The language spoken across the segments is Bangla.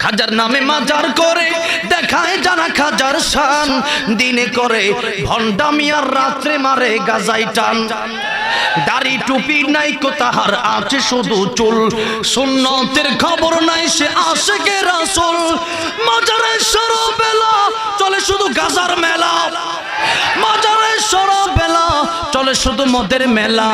খাজার নামে মাজার করে দেখায় জানা খাজার শান, দিনে করে ভণ্ডামি আর রাত্রে মারে গাজাই টান। দাড়ি টুপি নাই কো তাহার আছে শুধু চুল, সুন্নতের খবর নাই সে আশিকে রাসূল। মাজারে সরবেলা চলে শুধু গাজার মেলা, মাজারে সরবেলা চলে শুধু মদের মেলা।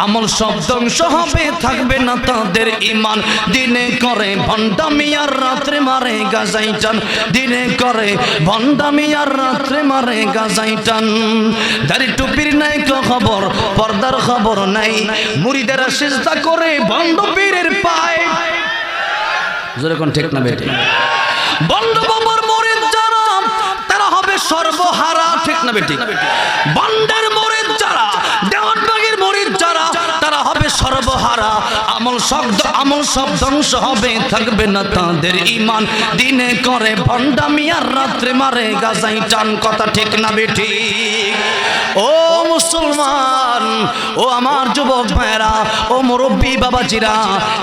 আমল সব ধ্বংস হবে থাকবে না তাদের ঈমান, দিনে করে ভণ্ডামি আর রাত্রে মারে গাজাই টান, দিনে করে ভণ্ডামি আর রাত্রে মারে গাজাই টান। দাড়ি টুপির নাই কো খবর, পর্দার খবর নাই, মুরিদেরা সিজদা করে বন্ধ পীরের পায়। জোরে কোন ঠিক না বেটি? বন্ধ বাবার মুরিদ যারা তারা হবে সর্বহারা, ঠিক না বেটি? বন্ডের মুরিদ যারা, দেওয়ানবাগের মুরিদ যারা তারা হবে সর্বহারা। আমল সব ধ্বংস হবে থাকবে না তাদের ঈমান, দিনে করে ভণ্ডামি আর রাত্রে মারে গাজাই টান। কথা ঠিক না বেটি? ও মুসলমান, ও আমার যুবক ভাইরা, ও মুরব্বী বাবাজিরা,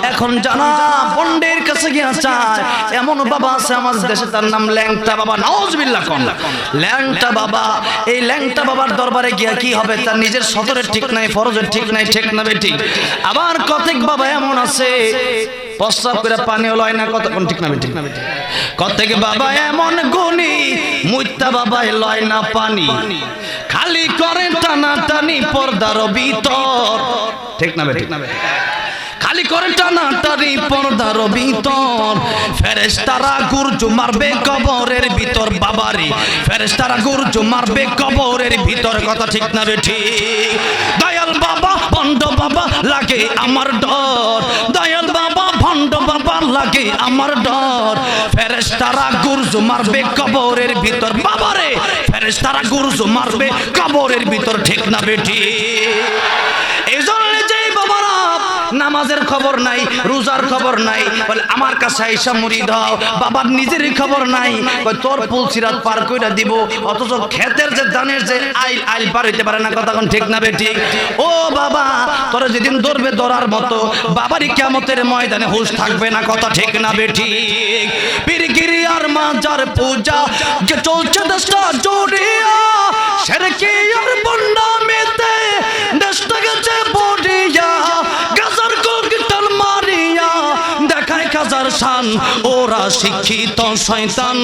এখন জানা বন্ডের কাছে গিয়া চায় এমন বাবা আছে আমাদের দেশে, তার নাম ল্যাংটা বাবা। নাউজুবিল্লাহ কোন ল্যাংটা বাবা। এই ল্যাংটা বাবার দরবারে গিয়া কি হবে? তার নিজের সদরের ঠিক নাই, ফরজের ঠিক নাই, ঠিক না বেটি? আবার কতক বাবা এমন আছে প্রস্রাব করে পানিও লয় না, কতক্ষণ ঠিক না বেটি? কতক বাবা এমন গুণী মুইতা বাবাই লয় না পানি, খালি করে টানা টানি পর্দার ভিতর, ঠিক না বেটি? খালি করে টানা টানি পর্দার ভিতর। ফেরেশতারা গুরজু মারবে কবরের ভিতর, বাবারি ফেরেশতারা গুরজু মারবে কবরের ভিতর। কথা ঠিক না বেটি? দয়াল বাবা ভণ্ড বাবা লাগে আমার ডর, দয়াল বাবা ভণ্ড বাবা লাগে আমার ডর। ফেরেশতারা গুরজু মারবে কবরের ভিতর, বাবারে ফেরেশতারা গুরজু মারবে কবরের ভিতর, ঠিক না বেটি? এই জন্য যে বাবারা নামাজের খবর নাই, রোজার খবর নাই, বলে আমার কাছে আইসা মুরিদ হও, বাবার নিজের খবর নাই, তোর পুল সিরাত পার কইরা দিব, অথচ ক্ষেতের যে ধানের যে আইল পার হইতে পারে না। কথা কোন ঠিক না বেটি? ও বাবা, তোর যেদিন ধরবে ধরার মতো বাবারই কিয়ামতের ময়দানে হুঁশ থাকবে না। কথা ঠিক না বেটি? পীরগিরি আর মাজার পূজা যে চলছে দেশটা জুড়িয়া, শিরকি আর বন্ডামিতে দেশটা গেছে বড়িয়া। গাজার কীর্তন মারিয়া দেখায় খাজার শান, ওরা শিক্ষিত শয়তান,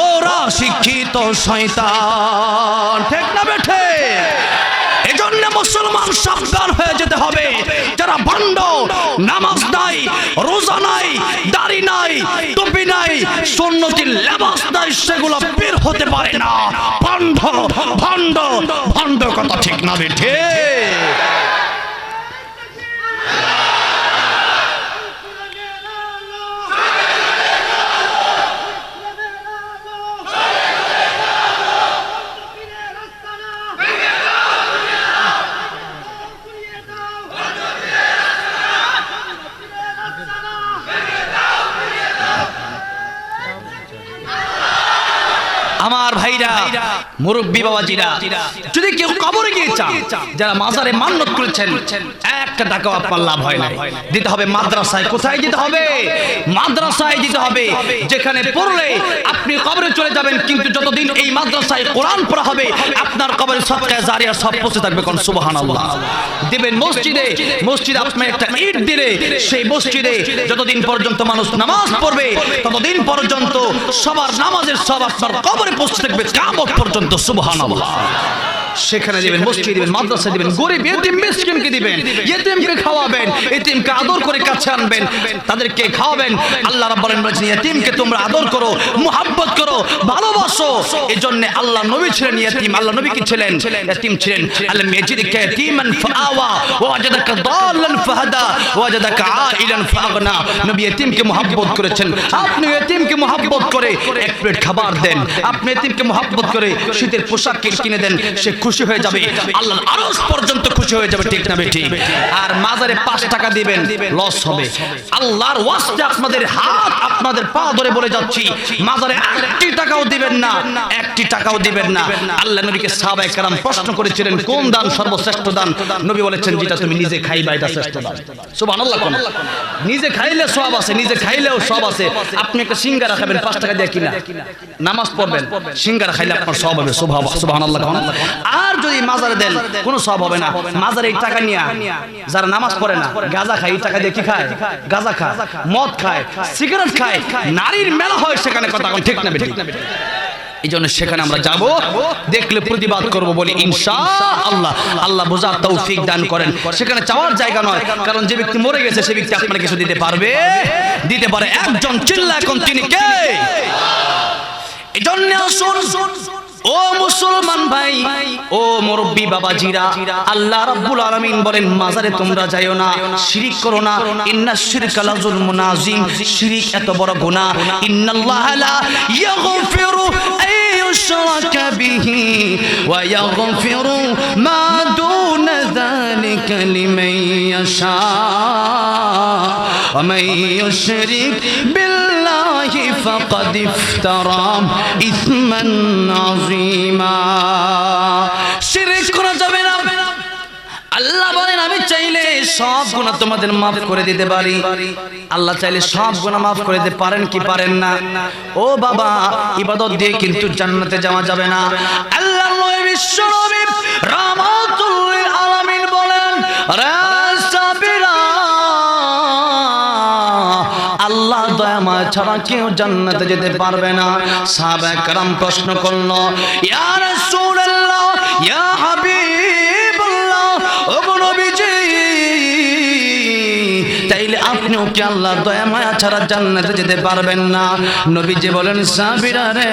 ওরা শিক্ষিত শয়তান, ঠিক না বেঠে? এজন্য মুসলমান সাবধান হয়ে যেতে হবে। যারা ভণ্ড, নামাজ নাই, রোজা নাই, দাড়ি নাই, টুপি নাই, সুন্নতি লেবাস নাই, সেগুলো পীর হতে পারে না। ভণ্ড ভণ্ড ভণ্ড, কথা ঠিক না বেঠে? আমার ভাইরা, মুরব্বী বাবাজিরা, যদি কেউ কবরে গিয়ে চান, যারা মাজারে মান্নত করেছেন, একটা টাকাও আপনার লাভ হয় না। দিতে হবে মাদ্রাসায়। কোথায় দিতে হবে? মাদ্রাসায় দিতে হবে, যেখানে পড়লে আপনি কবরে চলে যাবেন, কিন্তু যতদিন এই মাদ্রাসায় কোরআন পড়া হবে আপনার কবরে সদকা জারিয়া সব পৌঁছে থাকবে। কোন সুবহানাল্লাহ। দিবেন মসজিদে, মসজিদে আপনি একটা ইট দিলে সেই মসজিদে যতদিন পর্যন্ত মানুষ নামাজ পড়বে ততদিন পর্যন্ত সবার নামাজের সব আপনার কবরে পৌঁছে থাকবে কিয়ামত পর্যন্ত। সুবহানাল্লাহ। সেখানে দিবেন, মসজিদে দিবেন, মাদ্রাসায় দিবেন, গরিব এতিম মিসকিনকে দিবেন, এতিমকে খাওয়াবেন, এতিমকে আদর করে কাছে আনবেন, তাদেরকে খাওয়াবেন। আল্লাহ রাব্বুল আলামিন বলেছেন এতিমকে তোমরা আদর করো, মুহাব্বত করো, ভালোবাসো। এজন্য আল্লাহ নবী ছিলেন এতিম। আল্লাহ নবী কি ছিলেন? এতিম ছিলেন। আল্লাহ ইয়াজিদকা ইয়াতীমান ফাআওয়া ওয়া ওয়াজাদাকা দাল্লান ফাহাদা ওয়া ওয়াজাদাকা আইলান ফাগনা। নবী এতিমকে মুহাব্বত করেছেন। আপনি এতিমকে মুহাব্বত করে এক প্লেট খাবার দেন, আপনি এতিমকে মুহাব্বত করে শীতের পোশাক কিনে দেন, সে খুশি হয়ে যাবে, আল্লাহর আরশ পর্যন্ত খুশি হয়ে যাবে, ঠিক না বেঠিক? আর মাজারে 5 টাকা দিবেন, লস হবে। আল্লাহর ওয়াস্তে আপনাদের হাত আপনাদের পা ধরে বলে যাচ্ছি, মাজারে 1 টাকাও দিবেন না, 1 টাকাও দিবেন না। আল্লাহ নবীকে সাহাবায়ে কেরাম প্রশ্ন করেছিলেন, কোন দান সর্বশ্রেষ্ঠ দান? নবী বলেছেন, যেটা তুমি নিজে খাইবা এটা শ্রেষ্ঠ দান। সুবহানাল্লাহ। কোন নিজে খাইলে সওয়াব আছে, নিজে খাইলেও সওয়াব আছে। আপনি একটা সিঙ্গারা খাবেন 5 টাকা দিয়ে কিনা, নামাজ পড়বেন, সিঙ্গারা খাইলে আপনার সওয়াব হবে। সুবহানাল্লাহ। আর যদি মাজারে দেন কোনো সওয়াব হবে না। মাজারে এই টাকা নিয়া যারা নামাজ পড়ে না, গাঁজা খায়, এই টাকা দিয়ে কি খায়? গাঁজা খায়, মদ খায়, সিগারেট খায়, নারীর মেলা হয় সেখানে, কথা কোন ঠিক না বেঠিক? এই জন্য সেখানে আমরা যাব, দেখলে প্রতিবাদ করব বলি ইনশাআল্লাহ। আল্লাহ বোঝার তৌফিক দান করেন। সেখানে চাওয়ার জায়গা নয়, কারণ যে ব্যক্তি মরে গেছে সে ব্যক্তি আপনার কিছু দিতে পারবে, দিতে পারে একজন। চিল্লা এখন তিনি কে? এই জন্য আসুন ও মুসলমান ভাই, ও মুরব্বি বাবাজিরা, আল্লাহ রাব্বুল আলামিন বলেন মাজারে তোমরা যাইও না, শিরিক করো না। ইন্নাশ শিরকা লাযুলমুন আযীম, শিরিক এত বড় গুনাহ। ইন্নাল্লাহা লা ইয়াগফিরু আইয়ুশরাকা বিহি ওয়া ইয়াগফিরু মা দুনা যালিকা লিমান ইয়াশা ওয়া মান ইউশরিক বিল্লাহি ফাকাদ ইফতারা ইসমান আযীমা। শিরক করা যাবে না। আল্লাহ বলেন, আমি চাইলে সব গুনাহ তোমাদের মাফ করে দিতে পারি। আল্লাহ চাইলে সব গুনাহ মাফ করে দিতে পারেন কি পারেন না? ও বাবা, ইবাদত দিয়ে কিন্তু জান্নাতে যাওয়া যাবে না। আল্লাহর নবী বিশ্ব নবী রাহমাতুল লিল আলামিন বলেন, রাসাবিরা, আল্লাহ দয়া মায়া ছাড়া কেউ জান্নাতে যেতে পারবে না। সাহাবায়ে কেরাম প্রশ্ন করলো, ইয়া রাসূলুল্লাহ, ইয়া হাবিবাল্লাহ, ও নবীজি, তাইলে আপনিও কি আল্লাহর দয়া মায়া ছাড়া জান্নাতে যেতে পারবেন না? নবীজি বলেন, সাহাবীরা রে,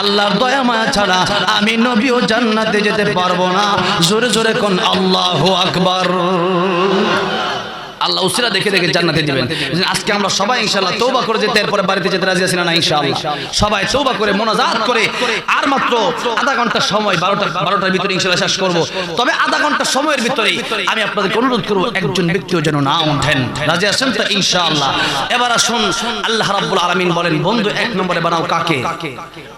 আল্লাহর দয়া মায়া ছাড়া আমি নবীও জান্নাতে যেতে পারবো না। জোরে জোরে কোন আল্লাহু আকবার। আল্লাহ উসিলা দেখে দেখে জান্নাতে দিবেন। আজকে আমরা সবাই ইনশাআল্লাহ তওবা করে যেতে, এরপরে বাড়িতে যেতে রাজি আছি না? ইনশাআল্লাহ সবাই তওবা করে মুনাজাত করে, আর মাত্র আধা ঘন্টা সময়, 12টার ভিতরে ইনশাআল্লাহ শেষ করব। তবে আধা ঘন্টা সময়ের ভিতরে আমি আপনাদেরকে অনুরোধ করব, একজন ব্যক্তিও যেন না ওঠেন। রাজি আছেন তো? ইনশাআল্লাহ। এবার আসুন, আল্লাহ রাব্বুল আলামিন বলেন, বন্ধু 1 নম্বরে বানাও কাকে?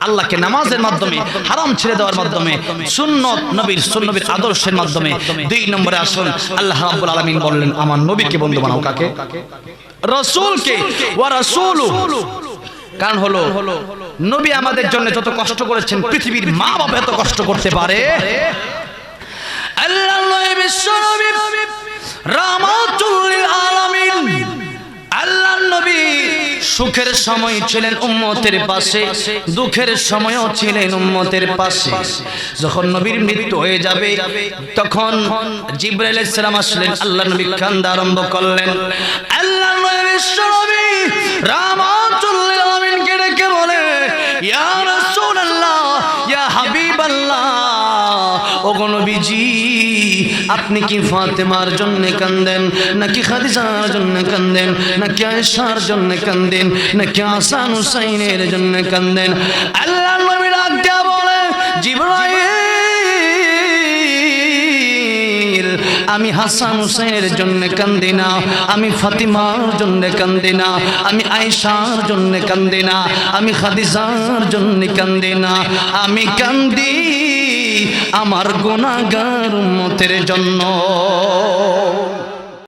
আল্লাহকে নামাজের মাধ্যমে, হারাম ছেড়ে দেওয়ার মাধ্যমে, সুন্নত নবীর আদর্শের মাধ্যমে। 2 নম্বরে আসুন, আল্লাহ রাব্বুল আলামিন বললেন, আমার নবীকে বন্ধু বানাও কাকে? রাসূলকে। ওয়া রাসূলু, কারণ হলো নবী আমাদের জন্য যত কষ্ট করেছেন পৃথিবীর মা বাবা এত কষ্ট করতে পারে? আল্লাহর নবী বিশ্ব নবী রাহমাতুল লিল আলামিন, আল্লাহর নবী সুখের সময় ছিলেন উম্মতের পাশে, দুঃখের সময়ও ছিলেন উম্মতের পাশে। যখন নবীর মৃত্যু হয়ে যাবে তখন জিবরাইল আলাইহিস সালাম আসলেন, আল্লাহর নবী কান্দা আরম্ভ করলেন। আল্লাহর নবী বিশ্ব নবী রাহমাতুল লিল আলামিনকে ডেকে বলে, ইয়া রাসূলুল্লাহ, ইয়া হাবিবাল্লাহ, ওগো নবীজি, আপনি কি ফাতেমার জন্য কান্দেন, নাকি খাদিজার জন্য কান্দেন, নাকি আয়েশার জন্য কান্দেন, নাকি হাসান হুসাইনের জন্য কান্দেন? আল্লাহর নবী ডাক দিয়া বলে, জিবরাইল, আমি হাসান হুসাইনের জন্য কান্দি না, আমি ফাতিমার জন্য কান্দি না, আমি আয়েশার জন্য কান্দি না, আমি খাদিজার জন্য কান্দি না, আমি কান্দি আমার গুনাহগার উম্মতের জন্য।